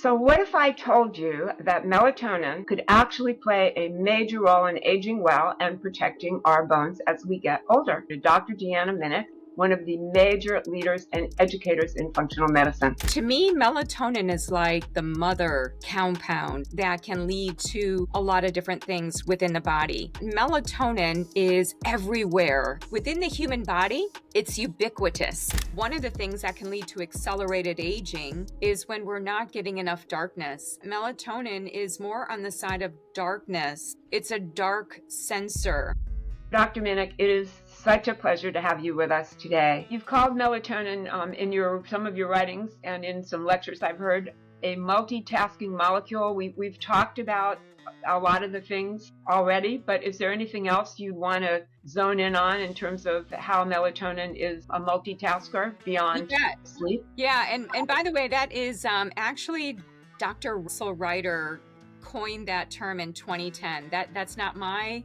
So what if I told you that melatonin could actually play a major role in aging well and protecting our bones as we get older? Dr. Deanna Minich, one of the major leaders and educators in functional medicine. To me, melatonin is like the mother compound that can lead to a lot of different things within the body. Melatonin is everywhere. Within the human body, it's ubiquitous. One of the things that can lead to accelerated aging is when we're not getting enough darkness. Melatonin is more on the side of darkness. It's a dark sensor. Dr. Minich, it is such a pleasure to have you with us today. You've called melatonin in some of your writings and in some lectures I've heard a multitasking molecule. We've talked about a lot of the things already, but is there anything else you want to zone in on in terms of how melatonin is a multitasker beyond sleep? Yeah, and by the way, that is actually Dr. Russell Ryder coined that term in 2010. That's not my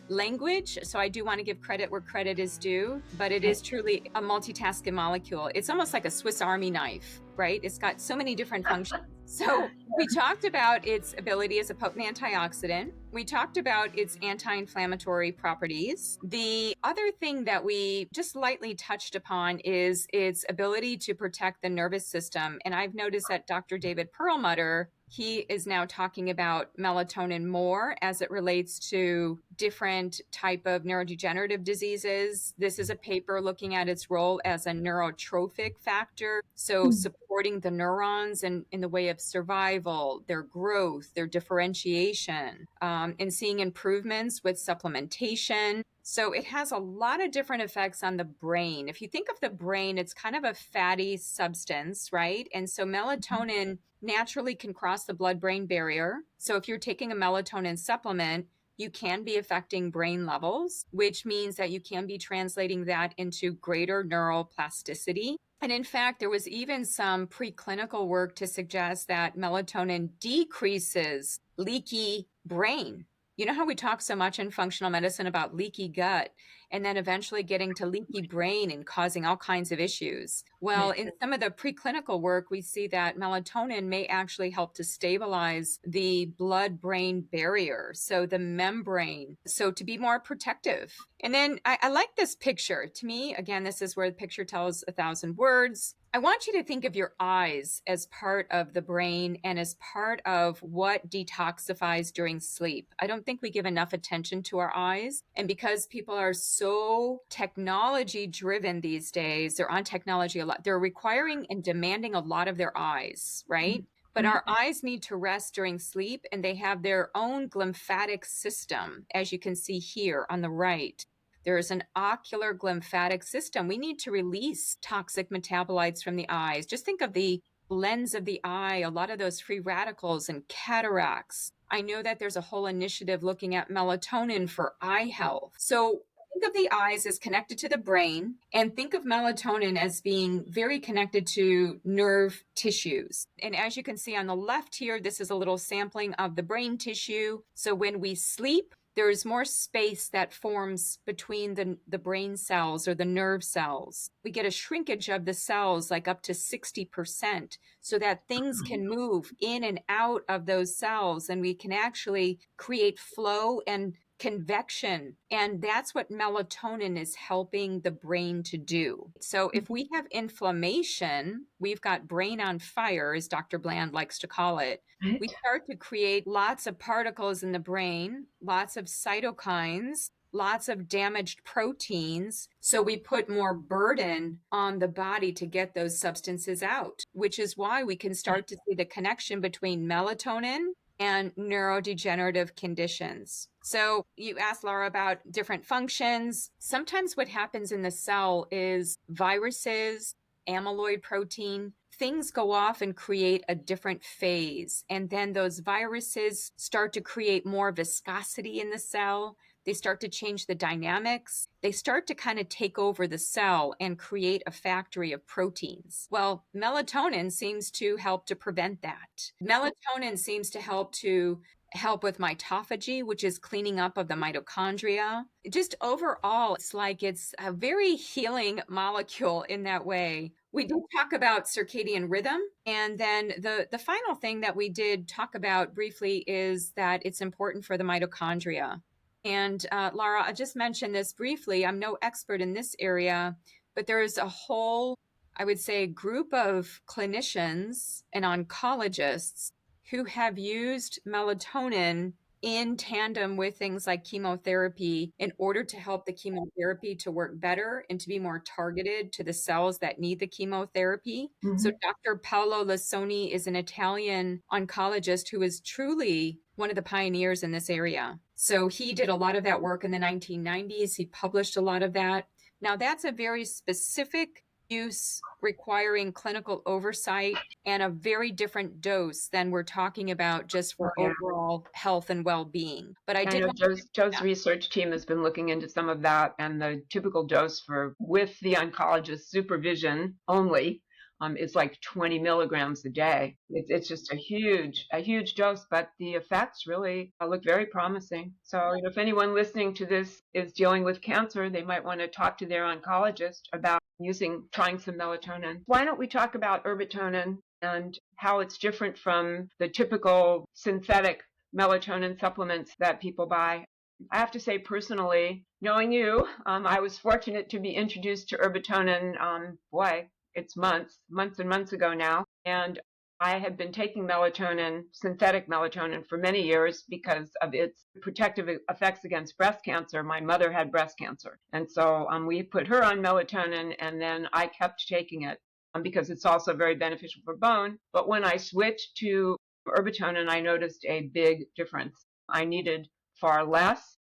language, so I do want to give credit where credit is due, but it is truly a multitasking molecule. It's almost like a Swiss Army knife, right? It's got so many different functions. So we talked about its ability as a potent antioxidant. We talked about its anti-inflammatory properties. The other thing that we just lightly touched upon is its ability to protect the nervous system. And I've noticed that Dr. David Perlmutter, he is now talking about melatonin more as it relates to different type of neurodegenerative diseases. This is a paper looking at its role as a neurotrophic factor, so supporting the neurons in the way of survival, their growth, their differentiation, and seeing improvements with supplementation. So it has a lot of different effects on the brain. If you think of the brain, it's kind of a fatty substance, right? And so melatonin naturally can cross the blood-brain barrier. So if you're taking a melatonin supplement, you can be affecting brain levels, which means that you can be translating that into greater neuroplasticity. And in fact, there was even some preclinical work to suggest that melatonin decreases leaky brain. You know how we talk so much in functional medicine about leaky gut and then eventually getting to leaky brain and causing all kinds of issues? Well, in some of the preclinical work, we see that melatonin may actually help to stabilize the blood-brain barrier, so the membrane, so to be more protective. And then I like this picture. To me, again, this is where the picture tells 1,000 words. I want you to think of your eyes as part of the brain and as part of what detoxifies during sleep. I don't think we give enough attention to our eyes. And because people are so technology driven these days, they're on technology a lot. They're requiring and demanding a lot of their eyes, right? But our eyes need to rest during sleep, and they have their own glymphatic system, as you can see here on the right. There is an ocular glymphatic system. We need to release toxic metabolites from the eyes. Just think of the lens of the eye, a lot of those free radicals and cataracts. I know that there's a whole initiative looking at melatonin for eye health. So think of the eyes as connected to the brain, and think of melatonin as being very connected to nerve tissues. And as you can see on the left here, this is a little sampling of the brain tissue. So when we sleep, there is more space that forms between the brain cells or the nerve cells. We get a shrinkage of the cells like up to 60% so that things can move in and out of those cells, and we can actually create flow and convection. And that's what melatonin is helping the brain to do. So if we have inflammation, we've got brain on fire, as Dr. Bland likes to call it. We start to create lots of particles in the brain, lots of cytokines, lots of damaged proteins. So we put more burden on the body to get those substances out, which is why we can start to see the connection between melatonin and neurodegenerative conditions. So you asked Lara about different functions. Sometimes what happens in the cell is viruses, amyloid protein, things go off and create a different phase. And then those viruses start to create more viscosity in the cell. They start to change the dynamics. They start to kind of take over the cell and create a factory of proteins. Well, melatonin seems to help to prevent that. Melatonin seems to help with mitophagy, which is cleaning up of the mitochondria. Just overall, it's like it's a very healing molecule in that way. We did talk about circadian rhythm. And then the final thing that we did talk about briefly is that it's important for the mitochondria. And Lara, I just mentioned this briefly. I'm no expert in this area, but there is a whole, I would say, group of clinicians and oncologists who have used melatonin in tandem with things like chemotherapy in order to help the chemotherapy to work better and to be more targeted to the cells that need the chemotherapy. So Mhm. Dr. Paolo Lassoni is an Italian oncologist who is truly one of the pioneers in this area. So he did a lot of that work in the 1990s. He published a lot of that. Now that's a very specific use requiring clinical oversight and a very different dose than we're talking about just Oh, for yeah. overall health and well-being. But I I did know want to Joe's that. research team has been looking into some of that, and the typical dose for with the oncologist supervision only is like 20 milligrams a day. It's just a huge dose, but the effects really look very promising. So, if anyone listening to this is dealing with cancer, they might want to talk to their oncologist about trying some melatonin. Why don't we talk about Erbitonin and how it's different from the typical synthetic melatonin supplements that people buy? I have to say, personally, knowing you, I was fortunate to be introduced to Erbitonin. Boy, it's months and months ago now, and I had been taking melatonin, synthetic melatonin, for many years because of its protective effects against breast cancer. My mother had breast cancer, and so we put her on melatonin, and then I kept taking it because it's also very beneficial for bone. But when I switched to Erbitonin, I noticed a big difference. I needed far less,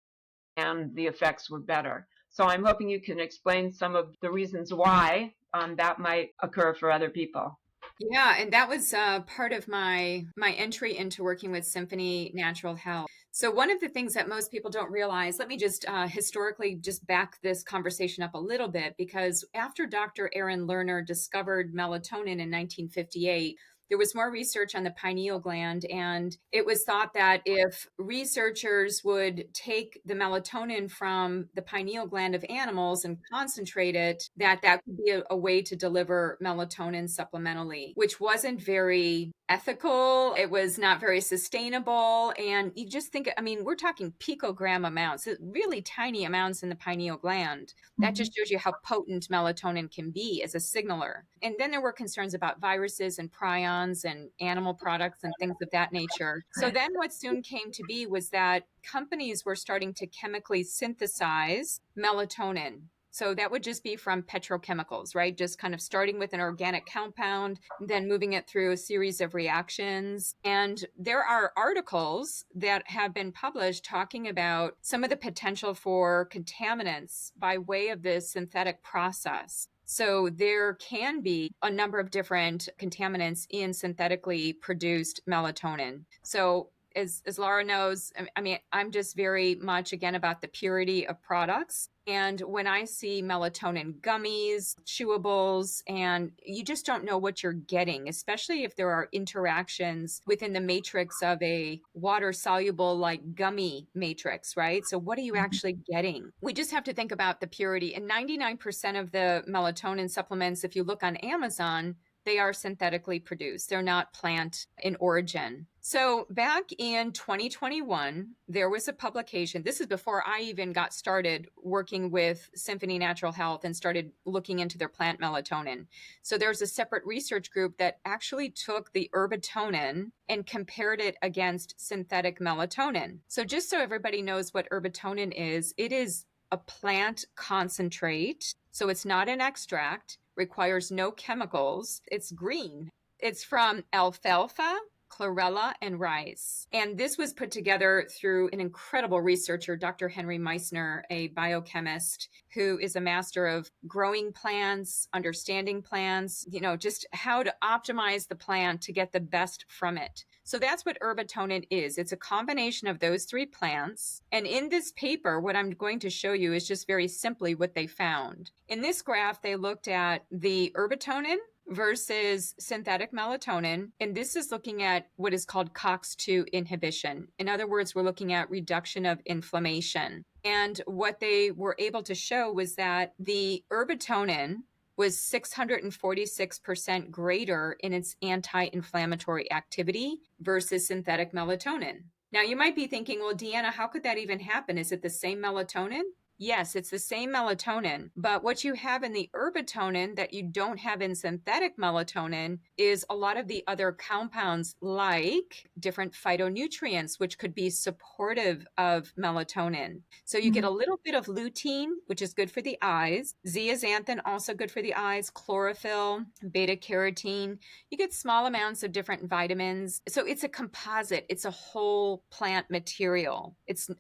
and the effects were better. So I'm hoping you can explain some of the reasons why that might occur for other people. Yeah, and that was part of my entry into working with Symphony Natural Health. So one of the things that most people don't realize, let me just historically just back this conversation up a little bit, because after Dr. Aaron Lerner discovered melatonin in 1958, there was more research on the pineal gland, and it was thought that if researchers would take the melatonin from the pineal gland of animals and concentrate it, that that could be a way to deliver melatonin supplementally, which wasn't very ethical. It was not very sustainable. And you just think, I mean, we're talking picogram amounts, really tiny amounts in the pineal gland. That Mhm. just shows you how potent melatonin can be as a signaler. And then there were concerns about viruses and prions and animal products and things of that nature. So then what soon came to be was that companies were starting to chemically synthesize melatonin. So that would just be from petrochemicals, right? Just kind of starting with an organic compound, then moving it through a series of reactions. And there are articles that have been published talking about some of the potential for contaminants by way of this synthetic process. So there can be a number of different contaminants in synthetically produced melatonin. So as Lara knows, I mean, I'm just very much again about the purity of products. And when I see melatonin gummies, chewables, and you just don't know what you're getting, especially if there are interactions within the matrix of a water soluble, like gummy matrix, right? So, what are you actually getting? We just have to think about the purity. And 99% of the melatonin supplements, if you look on Amazon, they are synthetically produced. They're not plant in origin. So back in 2021, there was a publication. This is before I even got started working with Symphony Natural Health and started looking into their plant melatonin. So there's a separate research group that actually took the Erbitonin and compared it against synthetic melatonin. So just so everybody knows what Erbitonin is, it is a plant concentrate. So it's not an extract, requires no chemicals. It's green. It's from alfalfa, chlorella, and rice. And this was put together through an incredible researcher, Dr. Henry Meissner, a biochemist who is a master of growing plants, understanding plants, just how to optimize the plant to get the best from it. So that's what Erbitonin is. It's a combination of those three plants. And in this paper, what I'm going to show you is just very simply what they found. In this graph, they looked at the Erbitonin versus synthetic melatonin. And this is looking at what is called COX-2 inhibition. In other words, we're looking at reduction of inflammation. And what they were able to show was that the Erbitonin was 646% greater in its anti-inflammatory activity versus synthetic melatonin. Now, you might be thinking, well, Deanna, how could that even happen? Is it the same melatonin? Yes, it's the same melatonin, but what you have in the Erbitonin that you don't have in synthetic melatonin is a lot of the other compounds like different phytonutrients, which could be supportive of melatonin. So you get a little bit of lutein, which is good for the eyes, zeaxanthin, also good for the eyes, chlorophyll, beta carotene. You get small amounts of different vitamins. So it's a composite. It's a whole plant material. It's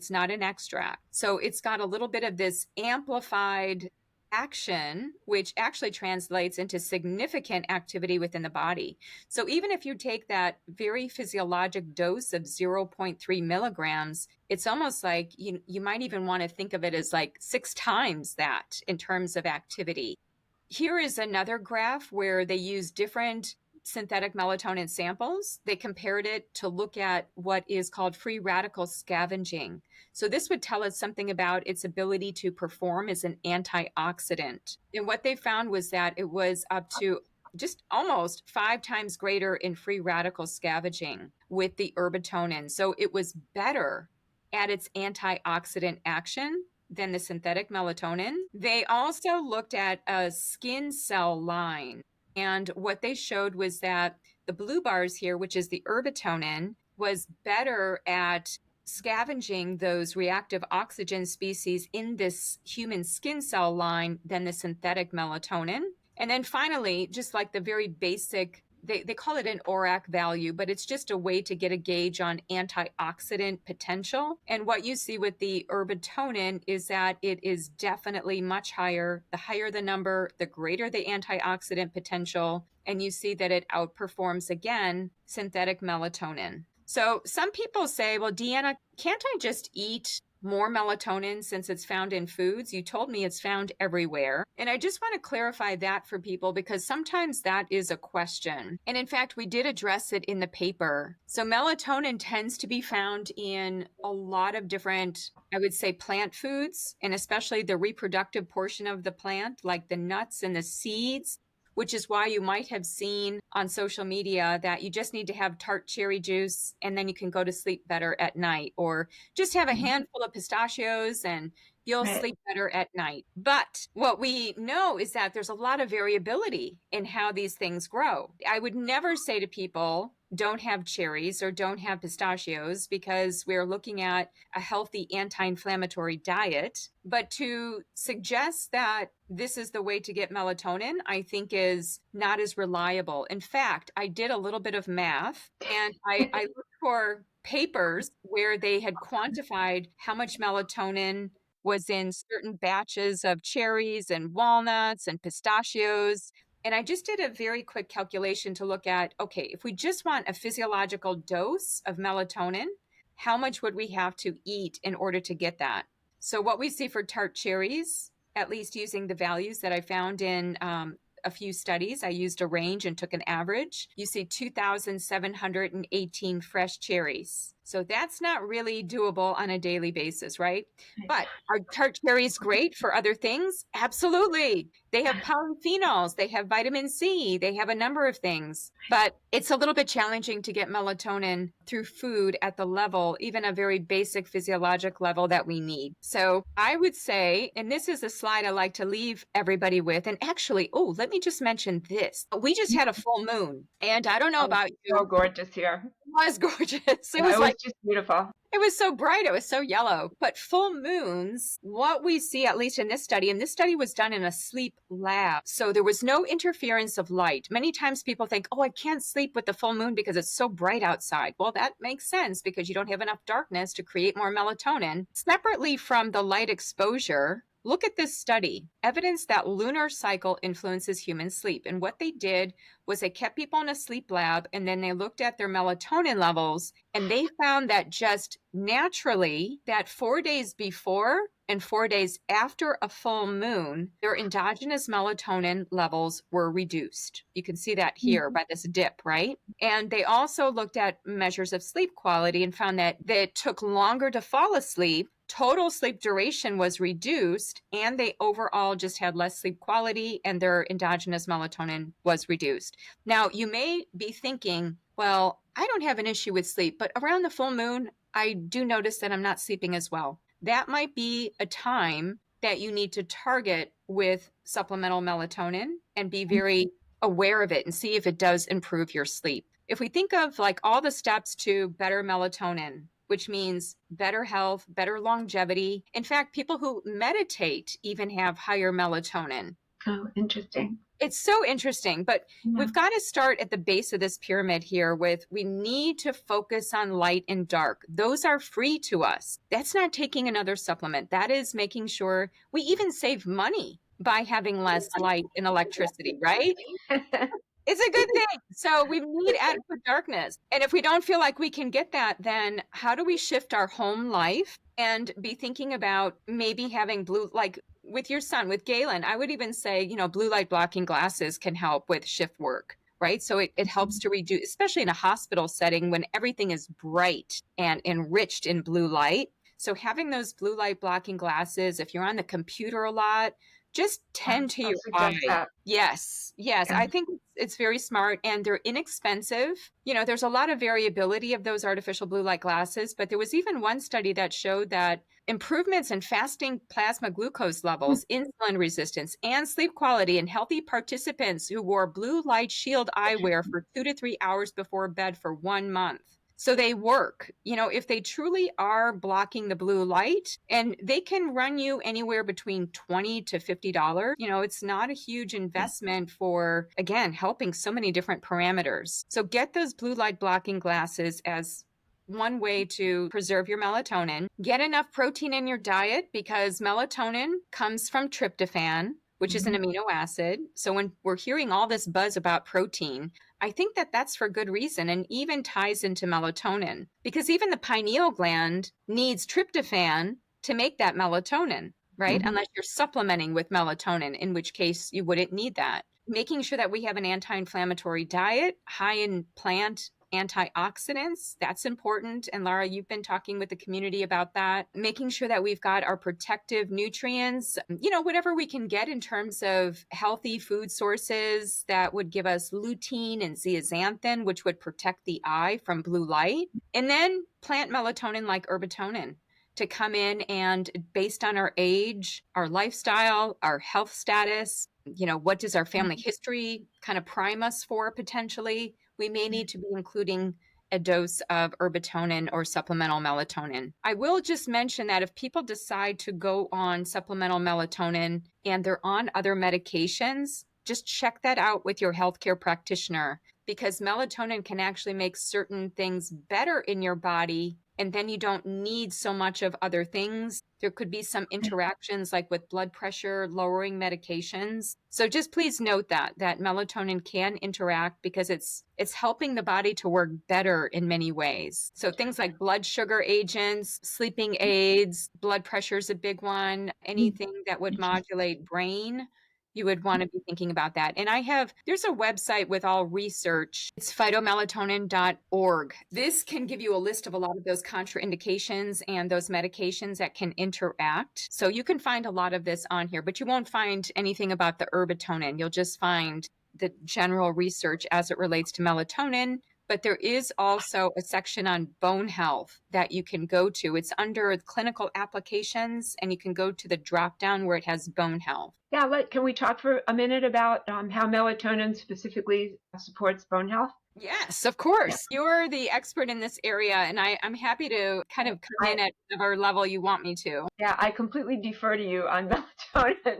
not an extract. So it's got a little bit of this amplified action, which actually translates into significant activity within the body. So even if you take that very physiologic dose of 0.3 milligrams, it's almost like you might even want to think of it as like 6 times that in terms of activity. Here is another graph where they use different synthetic melatonin samples. They compared it to look at what is called free radical scavenging. So this would tell us something about its ability to perform as an antioxidant. And what they found was that it was up to just almost 5 times greater in free radical scavenging with the Erbitonin. So it was better at its antioxidant action than the synthetic melatonin. They also looked at a skin cell line. And what they showed was that the blue bars here, which is the Erbitonin, was better at scavenging those reactive oxygen species in this human skin cell line than the synthetic melatonin. And then finally, just like the very basic, they call it an ORAC value, but it's just a way to get a gauge on antioxidant potential. And what you see with the Erbitonin is that it is definitely much higher. The higher the number, the greater the antioxidant potential. And you see that it outperforms, again, synthetic melatonin. So some people say, well, Deanna, can't I just eat more melatonin since it's found in foods? You told me it's found everywhere. And I just want to clarify that for people because sometimes that is a question. And in fact, we did address it in the paper. So melatonin tends to be found in a lot of different, I would say, plant foods, and especially the reproductive portion of the plant, like the nuts and the seeds, which is why you might have seen on social media that you just need to have tart cherry juice and then you can go to sleep better at night, or just have a handful of pistachios and you'll sleep better at night. But what we know is that there's a lot of variability in how these things grow. I would never say to people, don't have cherries or don't have pistachios because we're looking at a healthy anti-inflammatory diet. But to suggest that this is the way to get melatonin, I think is not as reliable. In fact, I did a little bit of math and I looked for papers where they had quantified how much melatonin was in certain batches of cherries and walnuts and pistachios. And I just did a very quick calculation to look at, okay, if we just want a physiological dose of melatonin, how much would we have to eat in order to get that? So what we see for tart cherries, at least using the values that I found in a few studies, I used a range and took an average. You see 2,718 fresh cherries. So that's not really doable on a daily basis, right? But are tart cherries great for other things? Absolutely. They have polyphenols, they have vitamin C, they have a number of things. But it's a little bit challenging to get melatonin through food at the level, even a very basic physiologic level that we need. So I would say, and this is a slide I like to leave everybody with, and actually, let me just mention this. We just had a full moon, and I don't know about you. So gorgeous here. It was gorgeous. It was just beautiful. It was so bright. It was so yellow. But full moons, what we see, at least in this study, and this study was done in a sleep lab. So there was no interference of light. Many times people think, I can't sleep with the full moon because it's so bright outside. Well, that makes sense because you don't have enough darkness to create more melatonin. Separately from the light exposure, look at this study, evidence that lunar cycle influences human sleep. And what they did was they kept people in a sleep lab and then they looked at their melatonin levels and they found that just naturally that 4 days before and 4 days after a full moon, their endogenous melatonin levels were reduced. You can see that here by this dip, right? And they also looked at measures of sleep quality and found that it took longer to fall asleep total sleep duration was reduced, and they overall just had less sleep quality, and their endogenous melatonin was reduced. Now, you may be thinking, well, I don't have an issue with sleep, but around the full moon, I do notice that I'm not sleeping as well. That might be a time that you need to target with supplemental melatonin and be very aware of it and see if it does improve your sleep. If we think of like all the steps to better melatonin, which means better health, better longevity. In fact, people who meditate even have higher melatonin. Oh, interesting. It's so interesting, but we've got to start at the base of this pyramid here with we need to focus on light and dark. Those are free to us. That's not taking another supplement. That is making sure we even save money by having less light and electricity, right? It's a good thing. So we need adequate darkness. And if we don't feel like we can get that, then how do we shift our home life and be thinking about maybe having blue, like with your son, with Galen, I would even say, blue light blocking glasses can help with shift work, right? So it helps to reduce, especially in a hospital setting when everything is bright and enriched in blue light. So having those blue light blocking glasses, if you're on the computer a lot, just tend to your eye. Yes. Yeah. I think it's very smart, and they're inexpensive. There's a lot of variability of those artificial blue light glasses, but there was even one study that showed that improvements in fasting plasma glucose levels, insulin resistance, and sleep quality in healthy participants who wore blue light shield eyewear for 2 to 3 hours before bed for 1 month. So they work, if they truly are blocking the blue light, and they can run you anywhere between $20 to $50. It's not a huge investment for, again, helping so many different parameters. So get those blue light blocking glasses as one way to preserve your melatonin. Get enough protein in your diet, because melatonin comes from tryptophan, which is an amino acid. So when we're hearing all this buzz about protein, I think that that's for good reason, and even ties into melatonin, because even the pineal gland needs tryptophan to make that melatonin, right? Unless you're supplementing with melatonin, in which case you wouldn't need that. Making sure that we have an anti-inflammatory diet, high in plant antioxidants, that's important. And Lara, you've been talking with the community about that. Making sure that we've got our protective nutrients, whatever we can get in terms of healthy food sources that would give us lutein and zeaxanthin, which would protect the eye from blue light. And then plant melatonin like Erbitonin to come in and, based on our age, our lifestyle, our health status, what does our family history kind of prime us for potentially? We may need to be including a dose of Erbitonin or supplemental melatonin. I will just mention that if people decide to go on supplemental melatonin and they're on other medications, just check that out with your healthcare practitioner, because melatonin can actually make certain things better in your body, and then you don't need so much of other things. There could be some interactions like with blood pressure, lowering medications. So just please note that melatonin can interact, because it's helping the body to work better in many ways. So things like blood sugar agents, sleeping aids, blood pressure is a big one, anything that would modulate brain. You would want to be thinking about that. And there's a website with all research. It's phytomelatonin.org. This can give you a list of a lot of those contraindications and those medications that can interact. So you can find a lot of this on here, but you won't find anything about the Erbitonin. You'll just find the general research as it relates to melatonin. But there is also a section on bone health that you can go to. It's under clinical applications, and you can go to the drop down where it has bone health. Yeah, can we talk for a minute about how melatonin specifically supports bone health? Yes, of course. You're the expert in this area, and I'm happy to kind of come in at whatever level you want me to. Yeah, I completely defer to you on melatonin.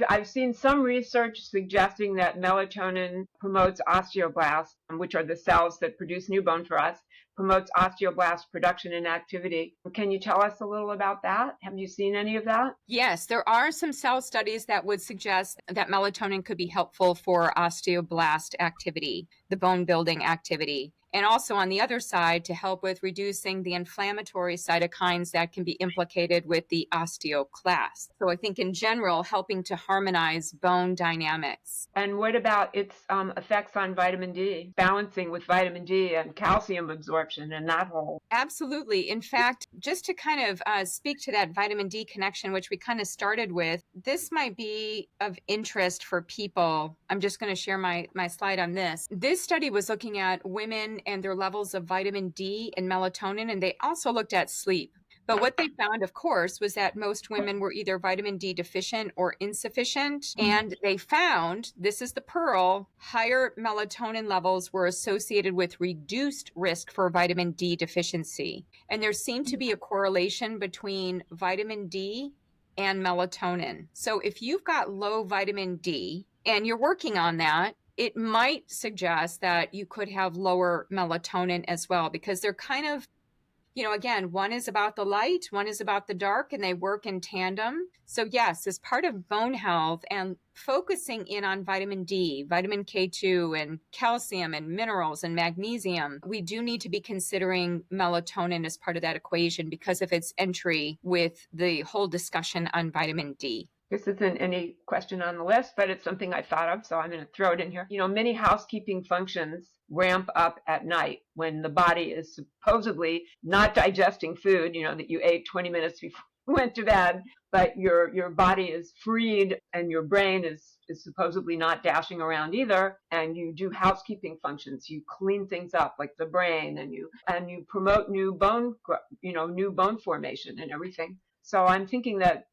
I've seen some research suggesting that melatonin promotes osteoblasts, which are the cells that produce new bone for us, promotes osteoblast production and activity. Can you tell us a little about that? Have you seen any of that? Yes, there are some cell studies that would suggest that melatonin could be helpful for osteoblast activity, the bone building activity. and also on the other side to help with reducing the inflammatory cytokines that can be implicated with the osteoclasts. So I think in general, helping to harmonize bone dynamics. And what about its effects on vitamin D, balancing with vitamin D and calcium absorption and that whole? Absolutely. In fact, just to kind of speak to that vitamin D connection, which we kind of started with, this might be of interest for people. I'm just going to share my slide on this. This study was looking at women and their levels of vitamin D and melatonin, and they also looked at sleep. But what they found, of course, was that most women were either vitamin D deficient or insufficient. And they found, this is the pearl, higher melatonin levels were associated with reduced risk for vitamin D deficiency. And there seemed to be a correlation between vitamin D and melatonin. So if you've got low vitamin D and you're working on that, it might suggest that you could have lower melatonin as well, because they're kind of, again, one is about the light, one is about the dark, and they work in tandem. So yes, as part of bone health and focusing in on vitamin D, vitamin K2, and calcium and minerals and magnesium, we do need to be considering melatonin as part of that equation because of its entry with the whole discussion on vitamin D. This isn't any question on the list, but it's something I thought of, so I'm going to throw it in here. Many housekeeping functions ramp up at night when the body is supposedly not digesting food, that you ate 20 minutes before you went to bed, but your body is freed and your brain is supposedly not dashing around either, and you do housekeeping functions. You clean things up like the brain, and you promote new bone formation and everything. So I'm thinking that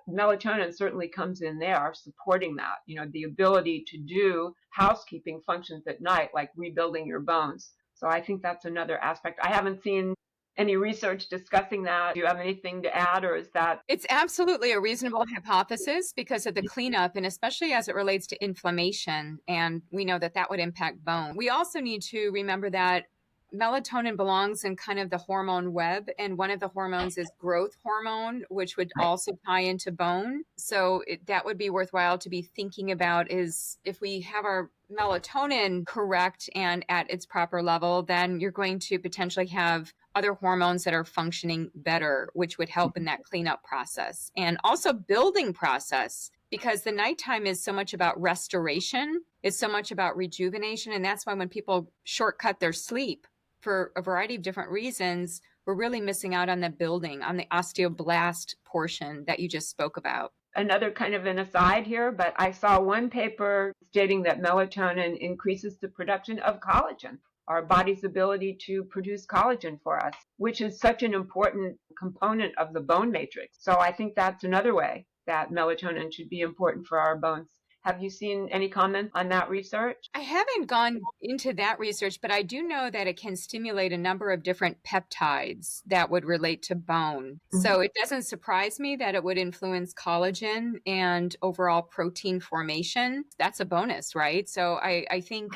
melatonin certainly comes in there supporting that, the ability to do housekeeping functions at night, like rebuilding your bones. So I think that's another aspect. I haven't seen any research discussing that. Do you have anything to add, or is that? It's absolutely a reasonable hypothesis because of the cleanup, and especially as it relates to inflammation. And we know that would impact bone. We also need to remember that melatonin belongs in kind of the hormone web, and one of the hormones is growth hormone, which would also tie into bone. So that would be worthwhile to be thinking about, is if we have our melatonin correct and at its proper level, then you're going to potentially have other hormones that are functioning better, which would help in that cleanup process and also building process. Because the nighttime is so much about restoration, it's so much about rejuvenation. And that's why when people shortcut their sleep for a variety of different reasons, we're really missing out on the building, on the osteoblast portion that you just spoke about. Another kind of an aside here, but I saw one paper stating that melatonin increases the production of collagen, our body's ability to produce collagen for us, which is such an important component of the bone matrix. So I think that's another way that melatonin should be important for our bones. Have you seen any comments on that research? I haven't gone into that research, but I do know that it can stimulate a number of different peptides that would relate to bone. Mm-hmm. So it doesn't surprise me that it would influence collagen and overall protein formation. That's a bonus, right? So I think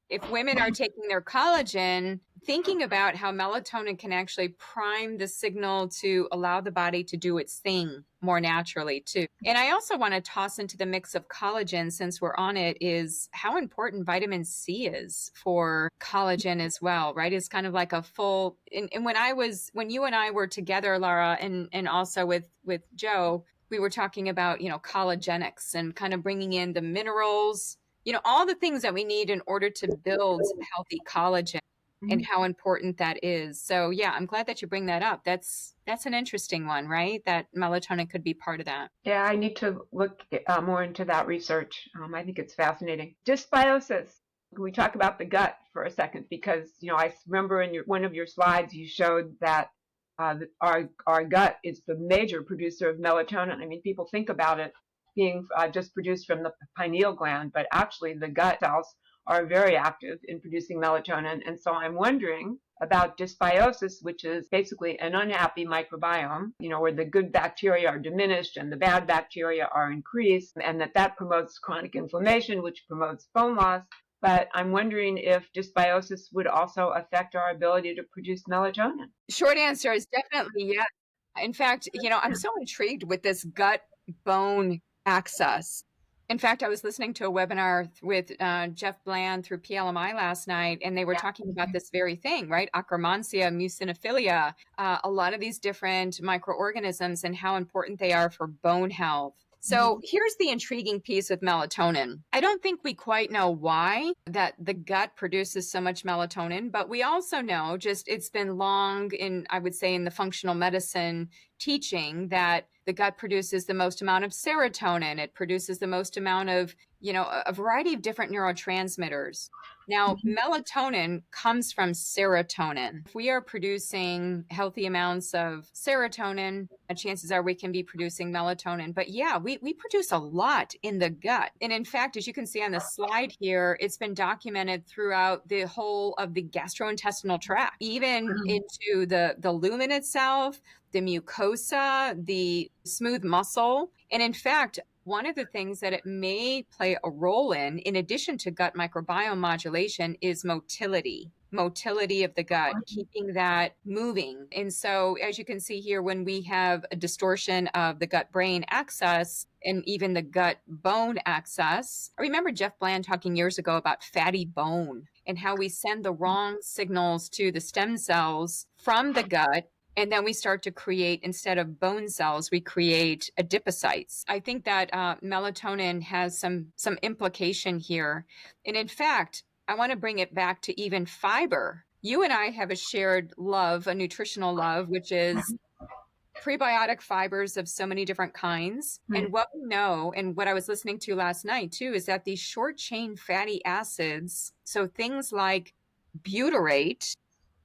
if women are taking their collagen, thinking about how melatonin can actually prime the signal to allow the body to do its thing more naturally too. And I also want to toss into the mix of collagen, since we're on it, is how important vitamin C is for collagen as well, right? It's kind of like a full, and when you and I were together, Lara, and also with Joe, we were talking about, collagenics and kind of bringing in the minerals, all the things that we need in order to build healthy collagen. And how important that is. So yeah, I'm glad that you bring that up. That's an interesting one, right? That melatonin could be part of that. Yeah, I need to look more into that research. I think it's fascinating. Dysbiosis. Can we talk about the gut for a second? Because, I remember in one of your slides, you showed that our gut is the major producer of melatonin. I mean, people think about it being just produced from the pineal gland, but actually the gut cells are very active in producing melatonin. And so I'm wondering about dysbiosis, which is basically an unhappy microbiome, where the good bacteria are diminished and the bad bacteria are increased, and that promotes chronic inflammation, which promotes bone loss. But I'm wondering if dysbiosis would also affect our ability to produce melatonin. Short answer is definitely yes. In fact, I'm so intrigued with this gut-bone axis. In fact, I was listening to a webinar with Jeff Bland through PLMI last night, and they were talking about this very thing, right? Akkermansia, mucinophilia, a lot of these different microorganisms and how important they are for bone health. So here's the intriguing piece with melatonin. I don't think we quite know why that the gut produces so much melatonin, but we also know just it's been long in, I would say, in the functional medicine teaching that the gut produces the most amount of serotonin. It produces the most amount of, a variety of different neurotransmitters. Now, melatonin comes from serotonin. If we are producing healthy amounts of serotonin, chances are we can be producing melatonin. But yeah, we produce a lot in the gut. And in fact, as you can see on the slide here, it's been documented throughout the whole of the gastrointestinal tract, even into the lumen itself, the mucosa, the smooth muscle. And in fact, one of the things that it may play a role in addition to gut microbiome modulation, is motility of the gut, keeping that moving. And so, as you can see here, when we have a distortion of the gut-brain axis and even the gut-bone axis, I remember Jeff Bland talking years ago about fatty bone and how we send the wrong signals to the stem cells from the gut. And then we start to create, instead of bone cells, we create adipocytes. I think that melatonin has some implication here. And in fact, I want to bring it back to even fiber. You and I have a shared love, a nutritional love, which is prebiotic fibers of so many different kinds. And what we know, and what I was listening to last night too, is that these short chain fatty acids, so things like butyrate,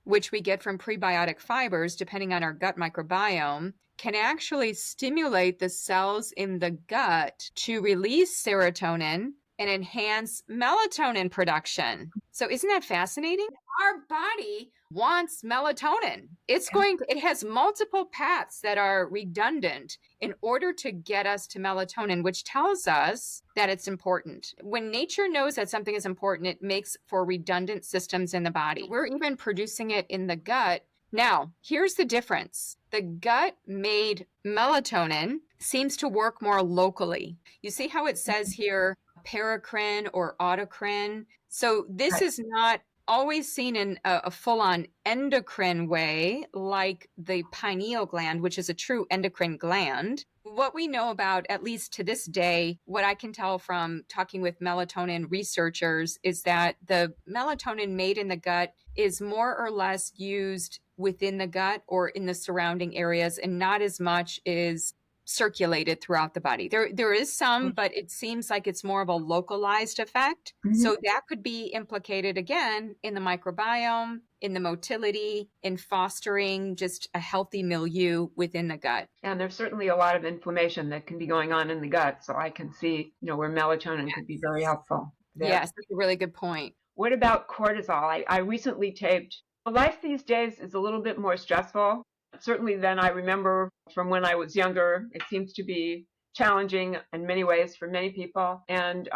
which we get from prebiotic fibers, depending on our gut microbiome, can actually stimulate the cells in the gut to release serotonin and enhance melatonin production. So isn't that fascinating? Our body wants melatonin. It has multiple paths that are redundant in order to get us to melatonin, which tells us that it's important. When nature knows that something is important, it makes for redundant systems in the body. We're even producing it in the gut. Now, here's the difference. The gut-made melatonin seems to work more locally. You see how it says here, paracrine or autocrine? So this is not always seen in a full-on endocrine way, like the pineal gland, which is a true endocrine gland. What we know about, at least to this day, what I can tell from talking with melatonin researchers, is that the melatonin made in the gut is more or less used within the gut or in the surrounding areas, and not as much is circulated throughout the body. There is some, but it seems like it's more of a localized effect. So that could be implicated again in the microbiome, in the motility, in fostering just a healthy milieu within the gut. And there's certainly a lot of inflammation that can be going on in the gut. So I can see, where melatonin could be very helpful there. Yes, that's a really good point. What about cortisol? I recently taped. Life these days is a little bit more stressful. Certainly than I remember from when I was younger. It seems to be challenging in many ways for many people. And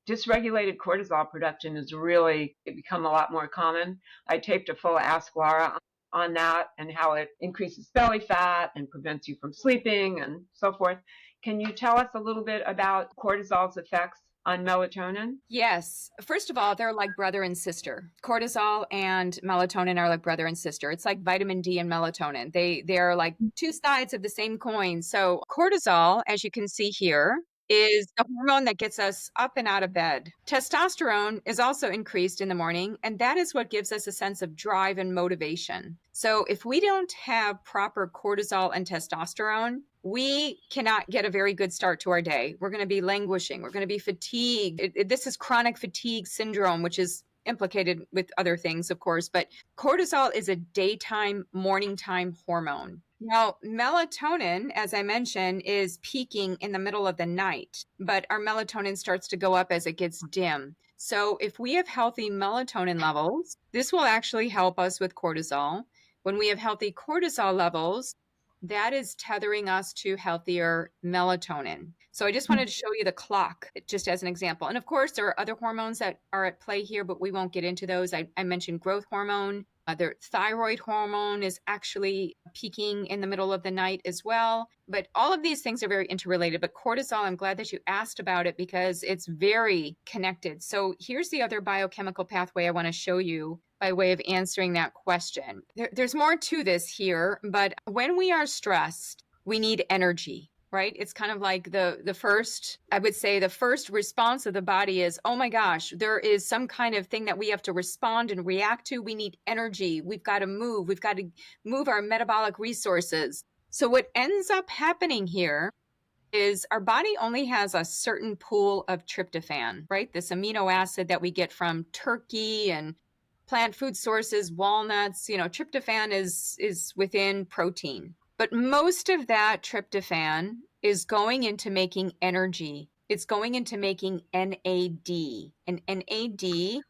dysregulated cortisol production has really become a lot more common. I taped a full Ask Lara on that and how it increases belly fat and prevents you from sleeping and so forth. Can you tell us a little bit about cortisol's effects on melatonin? Yes. First of all, they're like brother and sister. Cortisol and melatonin are like brother and sister. It's like vitamin D and melatonin. They're like two sides of the same coin. So cortisol, as you can see here, is the hormone that gets us up and out of bed. Testosterone is also increased in the morning, and that is what gives us a sense of drive and motivation. So if we don't have proper cortisol and testosterone, we cannot get a very good start to our day. We're going to be languishing. We're going to be fatigued. This is chronic fatigue syndrome, which is implicated with other things, of course, but cortisol is a daytime, morning time hormone. Now, melatonin, as I mentioned, is peaking in the middle of the night, but our melatonin starts to go up as it gets dim. So if we have healthy melatonin levels, this will actually help us with cortisol. When we have healthy cortisol levels, that is tethering us to healthier melatonin. So I just wanted to show you the clock, just as an example. And of course, there are other hormones that are at play here, but we won't get into those. I mentioned growth hormone. Their thyroid hormone is actually peaking in the middle of the night as well. But all of these things are very interrelated. But cortisol, I'm glad that you asked about it because it's very connected. So here's the other biochemical pathway I want to show you by way of answering that question. There's more to this here, but when we are stressed, we need energy. Right? It's kind of like the first, I would say the first response of the body is, oh my gosh, there is some kind of thing that we have to respond and react to. We need energy. We've got to move. We've got to move our metabolic resources. So what ends up happening here is our body only has a certain pool of tryptophan, right? This amino acid that we get from turkey and plant food sources, walnuts. Tryptophan is within protein. But most of that tryptophan is going into making energy. It's going into making NAD. And NAD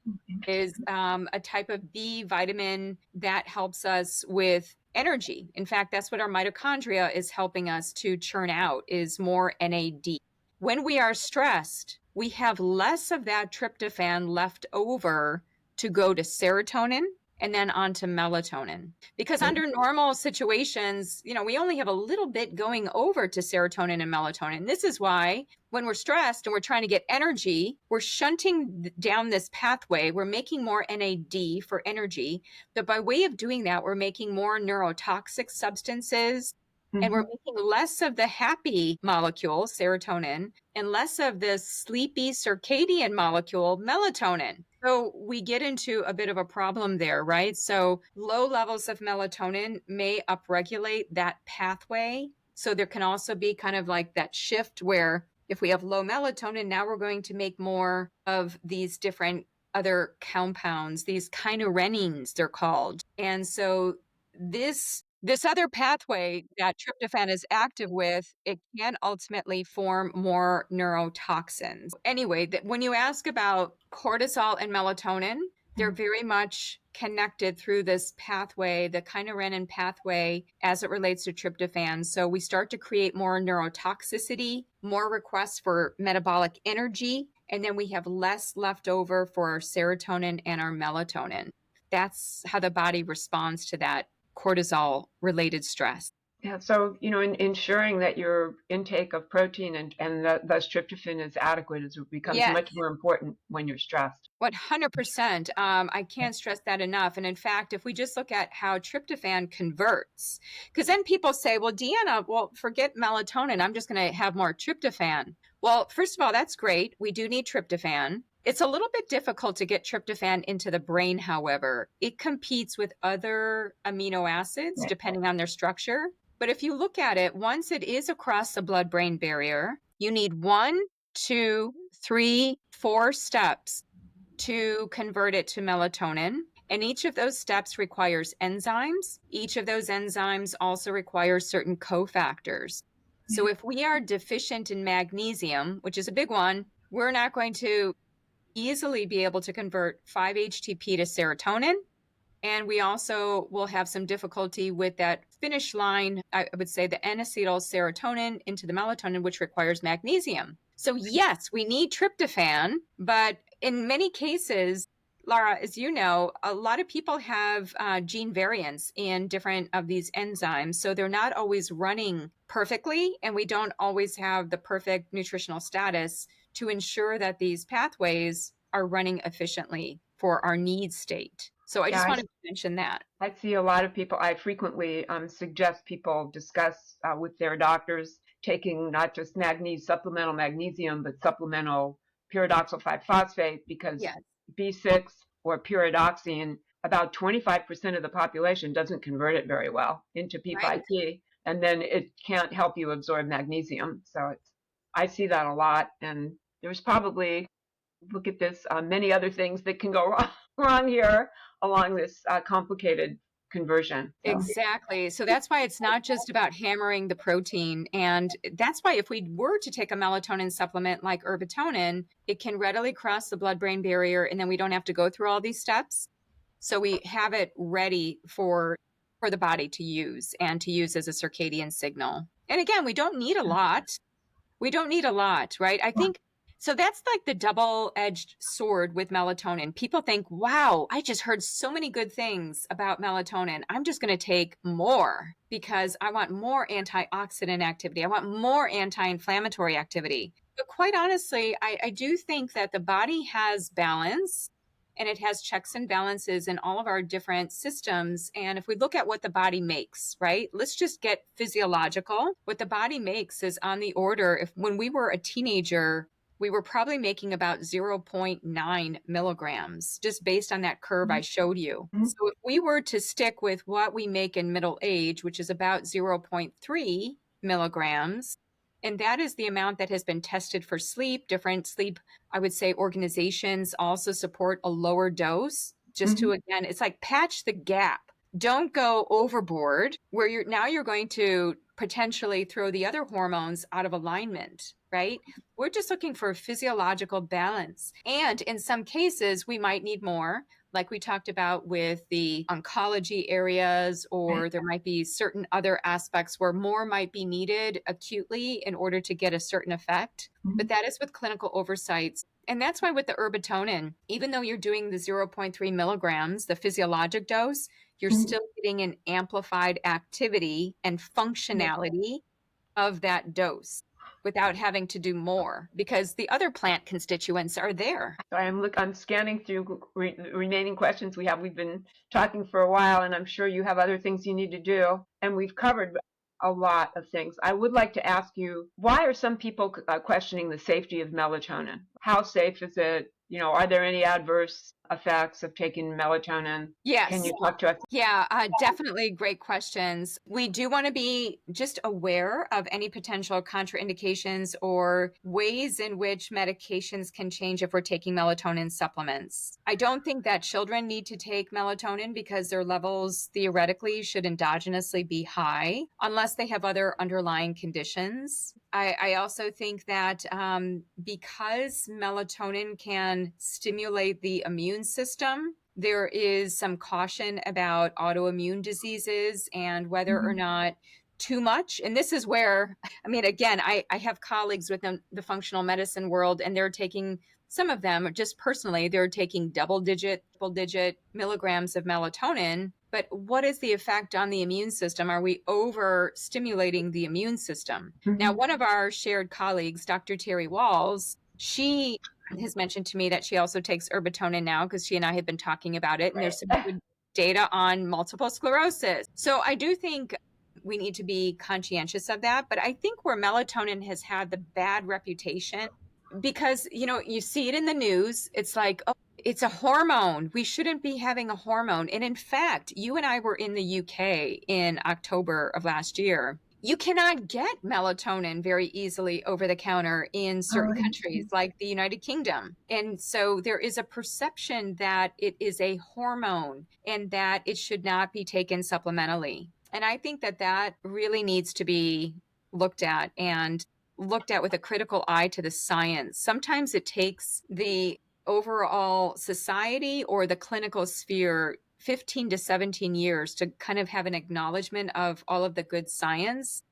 is a type of B vitamin that helps us with energy. In fact, that's what our mitochondria is helping us to churn out, is more NAD. When we are stressed, we have less of that tryptophan left over to go to serotonin and then on to melatonin. Because under normal situations, we only have a little bit going over to serotonin and melatonin. This is why when we're stressed and we're trying to get energy, we're shunting down this pathway. We're making more NAD for energy. But by way of doing that, we're making more neurotoxic substances. And we're making less of the happy molecule, serotonin, and less of the sleepy circadian molecule, melatonin. So we get into a bit of a problem there, right? So low levels of melatonin may upregulate that pathway. So there can also be kind of like that shift where if we have low melatonin, now we're going to make more of these different other compounds, these kynureninins, they're called. And so this other pathway that tryptophan is active with, it can ultimately form more neurotoxins. Anyway, when you ask about cortisol and melatonin, they're very much connected through this pathway, the kynurenin pathway, as it relates to tryptophan. So we start to create more neurotoxicity, more requests for metabolic energy, and then we have less left over for our serotonin and our melatonin. That's how the body responds to that cortisol related stress. Yeah, so, ensuring that your intake of protein and thus tryptophan is adequate becomes much more important when you're stressed. 100%. I can't stress that enough. And in fact, if we just look at how tryptophan converts, because then people say, well, Deanna, forget melatonin. I'm just going to have more tryptophan. Well, first of all, that's great. We do need tryptophan. It's a little bit difficult to get tryptophan into the brain, however. It competes with other amino acids depending on their structure. But if you look at it, once it is across the blood-brain barrier, you need 1, 2, 3, 4 steps to convert it to melatonin. And each of those steps requires enzymes. Each of those enzymes also requires certain cofactors. So if we are deficient in magnesium, which is a big one, we're not going to easily be able to convert 5-HTP to serotonin. And we also will have some difficulty with that finish line, I would say the N-acetyl serotonin into the melatonin, which requires magnesium. So yes, we need tryptophan, but in many cases, Lara, as you know, a lot of people have gene variants in different of these enzymes. So they're not always running perfectly, and we don't always have the perfect nutritional status to ensure that these pathways are running efficiently for our need state. So I just wanted to mention that. I see a lot of people, I frequently suggest people discuss with their doctors taking not just supplemental magnesium, but supplemental pyridoxal 5-phosphate because B6 or pyridoxine, about 25% of the population doesn't convert it very well into P5P, and then it can't help you absorb magnesium. So I see that a lot, and there's probably, look at this, many other things that can go wrong here along this complicated conversion. So. Exactly. So that's why it's not just about hammering the protein. And that's why if we were to take a melatonin supplement like Erbitonin, it can readily cross the blood-brain barrier, and then we don't have to go through all these steps. So we have it ready for the body to use and to use as a circadian signal. And again, we don't need a lot. We don't need a lot, right? I think So that's like the double-edged sword with melatonin. People think, wow, I just heard so many good things about melatonin. I'm just going to take more because I want more antioxidant activity. I want more anti-inflammatory activity. But quite honestly, I do think that the body has balance and it has checks and balances in all of our different systems. And if we look at what the body makes, right, let's just get physiological. What the body makes is on the order. If when we were a teenager, we were probably making about 0.9 milligrams, just based on that curve I showed you. Mhm. So if we were to stick with what we make in middle age, which is about 0.3 milligrams, and that is the amount that has been tested for sleep. Different sleep, I would say, organizations also support a lower dose, just to, again, it's like patch the gap. Don't go overboard where you're going to potentially throw the other hormones out of alignment, right? We're just looking for physiological balance. And in some cases, we might need more, like we talked about with the oncology areas, or there might be certain other aspects where more might be needed acutely in order to get a certain effect. But that is with clinical oversights. And that's why with the Erbitonin, even though you're doing the 0.3 milligrams, the physiologic dose, you're still getting an amplified activity and functionality of that dose without having to do more, because the other plant constituents are there. So I'm scanning through remaining questions we have. We've been talking for a while, and I'm sure you have other things you need to do, and we've covered a lot of things. I would like to ask you, why are some people questioning the safety of melatonin? How safe is it? Are there any adverse effects of taking melatonin? Yes. Can you talk to us? Yeah, definitely great questions. We do want to be just aware of any potential contraindications or ways in which medications can change if we're taking melatonin supplements. I don't think that children need to take melatonin because their levels theoretically should endogenously be high unless they have other underlying conditions. I also think that because melatonin can stimulate the immune system, there is some caution about autoimmune diseases and whether or not too much. And this is where, again, I have colleagues within the functional medicine world, and they're taking, some of them just personally, they're taking double digit milligrams of melatonin. But what is the effect on the immune system? Are we overstimulating the immune system? Now, one of our shared colleagues, Dr. Terry Walls, she has mentioned to me that she also takes Erbitonin now because she and I have been talking about it. And there's some good data on multiple sclerosis. So I do think we need to be conscientious of that. But I think where melatonin has had the bad reputation, because, you see it in the news, it's like, oh, it's a hormone. We shouldn't be having a hormone. And in fact, you and I were in the UK in October of last year. You cannot get melatonin very easily over the counter in certain countries like the United Kingdom. And so there is a perception that it is a hormone and that it should not be taken supplementally. And I think that that really needs to be looked at, and looked at with a critical eye to the science. Sometimes it takes the overall society or the clinical sphere 15 to 17 years to kind of have an acknowledgement of all of the good science.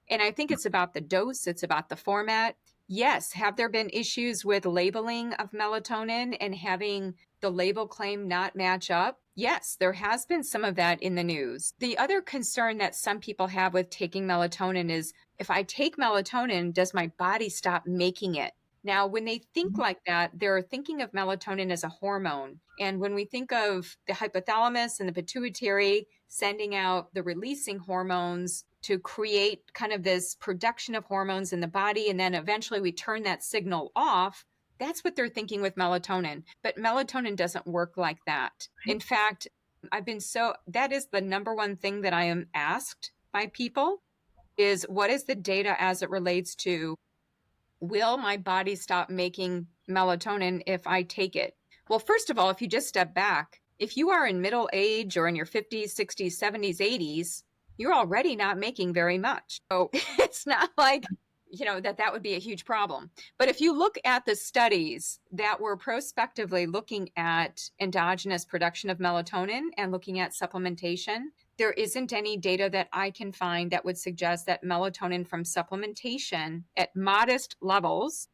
And I think it's about the dose, it's about the format. Yes, have there been issues with labeling of melatonin and having the label claim not match up? Yes, there has been some of that in the news. The other concern that some people have with taking melatonin is, if I take melatonin, does my body stop making it? Now, when they think like that, they're thinking of melatonin as a hormone. And when we think of the hypothalamus and the pituitary sending out the releasing hormones to create kind of this production of hormones in the body, and then eventually we turn that signal off, that's what they're thinking with melatonin. But melatonin doesn't work like that. In fact, that is the number one thing that I am asked by people is, what is the data as it relates to, will my body stop making melatonin if I take it? Well, first of all, if you just step back, if you are in middle age or in your 50s, 60s, 70s, 80s, you're already not making very much. So it's not like, that would be a huge problem. But if you look at the studies that were prospectively looking at endogenous production of melatonin and looking at supplementation, there isn't any data that I can find that would suggest that melatonin from supplementation at modest levels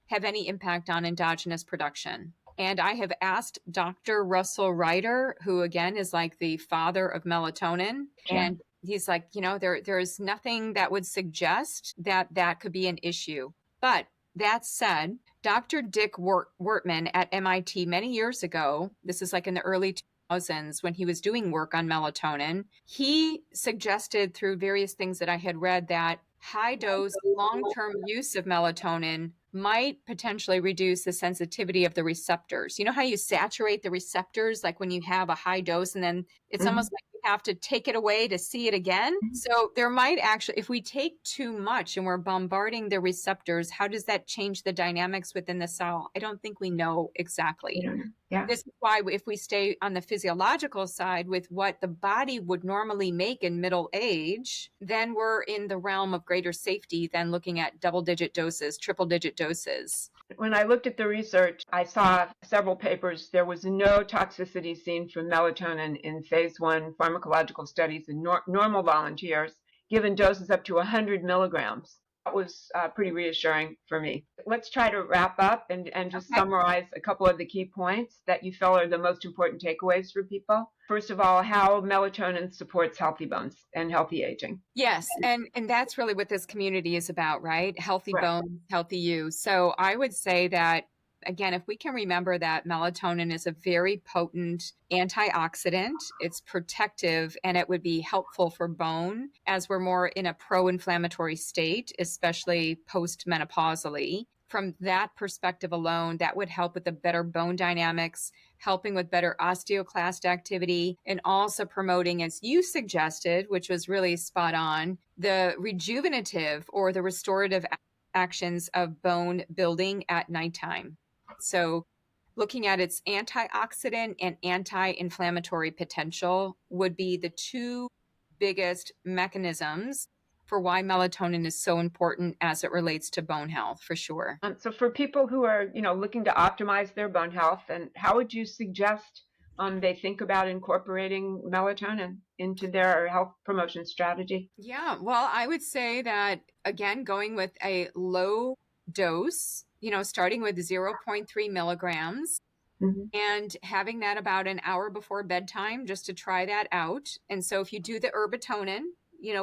have any impact on endogenous production. And I have asked Dr. Russell Ryder, who again is like the father of melatonin, and he's like, there's nothing that would suggest that that could be an issue. But that said, Dr. Dick Wertman at MIT many years ago, this is like in the early 2000s when he was doing work on melatonin, he suggested through various things that I had read that high dose, long-term use of melatonin might potentially reduce the sensitivity of the receptors. You know how you saturate the receptors, like when you have a high dose and then it's almost like you have to take it away to see it again? So there might actually, if we take too much and we're bombarding the receptors, how does that change the dynamics within the cell? I don't think we know exactly. Yeah. This is why if we stay on the physiological side with what the body would normally make in middle age, then we're in the realm of greater safety than looking at double-digit doses, triple-digit doses. When I looked at the research, I saw several papers. There was no toxicity seen from melatonin in phase 1 pharmacological studies in normal volunteers, given doses up to 100 milligrams. That was pretty reassuring for me. Let's try to wrap up and just summarize a couple of the key points that you feel are the most important takeaways for people. First of all, how melatonin supports healthy bones and healthy aging. Yes, and that's really what this community is about, right? Healthy bones, healthy you. So I would say that, again, if we can remember that melatonin is a very potent antioxidant, it's protective, and it would be helpful for bone as we're more in a pro-inflammatory state, especially post-menopausally. From that perspective alone, that would help with the better bone dynamics, helping with better osteoclast activity, and also promoting, as you suggested, which was really spot on, the rejuvenative or the restorative actions of bone building at nighttime. So looking at its antioxidant and anti-inflammatory potential would be the two biggest mechanisms for why melatonin is so important as it relates to bone health, for sure. So for people who are, looking to optimize their bone health, and how would you suggest they think about incorporating melatonin into their health promotion strategy? Yeah, well, I would say that, again, going with a low dose, starting with 0.3 milligrams, and having that about an hour before bedtime just to try that out. And so if you do the Erbitonin,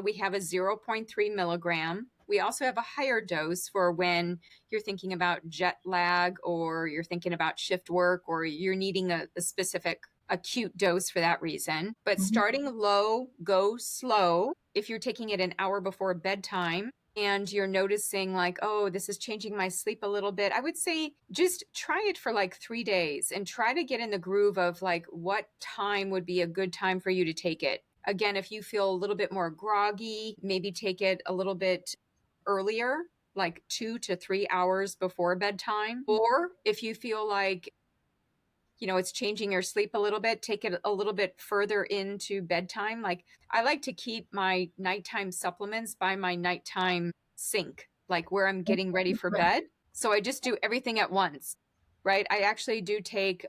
we have a 0.3 milligram. We also have a higher dose for when you're thinking about jet lag or you're thinking about shift work or you're needing a specific acute dose for that reason. But starting low, go slow. If you're taking it an hour before bedtime and you're noticing like, oh, this is changing my sleep a little bit, I would say just try it for like 3 days and try to get in the groove of like what time would be a good time for you to take it. Again, if you feel a little bit more groggy, maybe take it a little bit earlier, like 2 to 3 hours before bedtime. Or if you feel like, it's changing your sleep a little bit, take it a little bit further into bedtime. Like I like to keep my nighttime supplements by my nighttime sink, like where I'm getting ready for bed. So I just do everything at once, right? I actually do take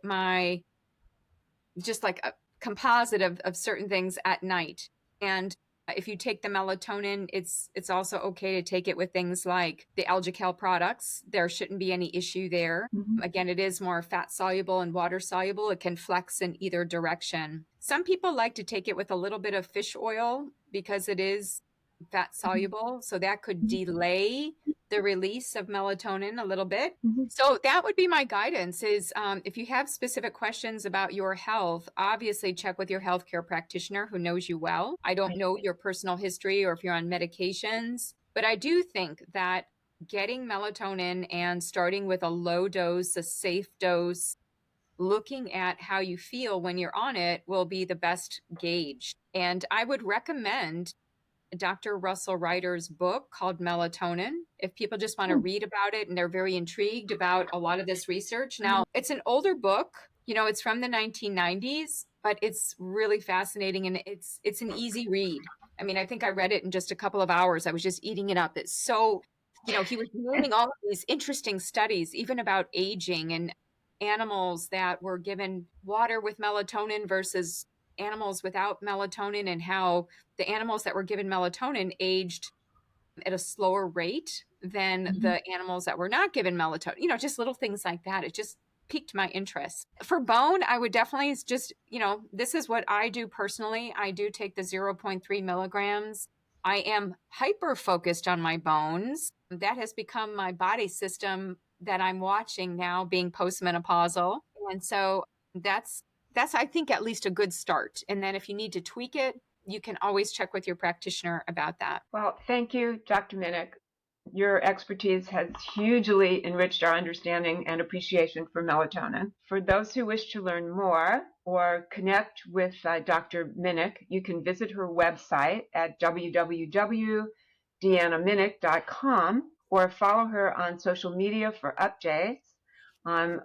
just like a composite of certain things at night. And if you take the melatonin, it's also okay to take it with things like the AlgaeCal products. There shouldn't be any issue there. Again, it is more fat soluble and water soluble. It can flex in either direction. Some people like to take it with a little bit of fish oil because it is fat soluble. So that could delay the release of melatonin a little bit. So that would be my guidance is if you have specific questions about your health, obviously check with your healthcare practitioner who knows you well. I don't know your personal history or if you're on medications, but I do think that getting melatonin and starting with a low dose, a safe dose, looking at how you feel when you're on it will be the best gauge. And I would recommend Dr. Russell Ryder's book called Melatonin. If people just want to read about it and they're very intrigued about a lot of this research. Now, it's an older book, it's from the 1990s, but it's really fascinating and it's an easy read. I mean, I think I read it in just a couple of hours. I was just eating it up. It's so, he was naming all of these interesting studies, even about aging and animals that were given water with melatonin versus animals without melatonin and how the animals that were given melatonin aged at a slower rate than the animals that were not given melatonin, just little things like that. It just piqued my interest. For bone, I would definitely just, this is what I do personally. I do take the 0.3 milligrams. I am hyper focused on my bones. That has become my body system that I'm watching now, being postmenopausal. And so that's I think at least a good start. And then if you need to tweak it, you can always check with your practitioner about that. Well, thank you, Dr. Minich. Your expertise has hugely enriched our understanding and appreciation for melatonin. For those who wish to learn more or connect with Dr. Minich, you can visit her website at www.deannaminich.com or follow her on social media for updates.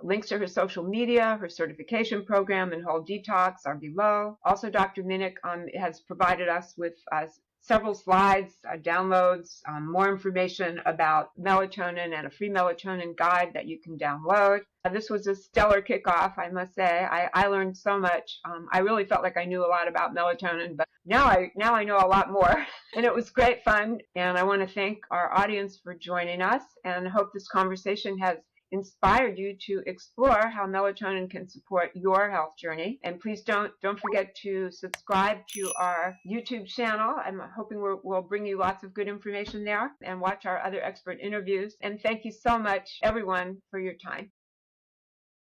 Links to her social media, her certification program, and whole detox are below. Also, Dr. Minich has provided us with several slides, downloads, more information about melatonin, and a free melatonin guide that you can download. This was a stellar kickoff, I must say. I learned so much. I really felt like I knew a lot about melatonin, but now I know a lot more. And it was great fun. And I want to thank our audience for joining us, and hope this conversation has inspired you to explore how melatonin can support your health journey. And please don't forget to subscribe to our YouTube channel. I'm hoping we'll bring you lots of good information there, and watch our other expert interviews. And thank you so much, everyone, for your time.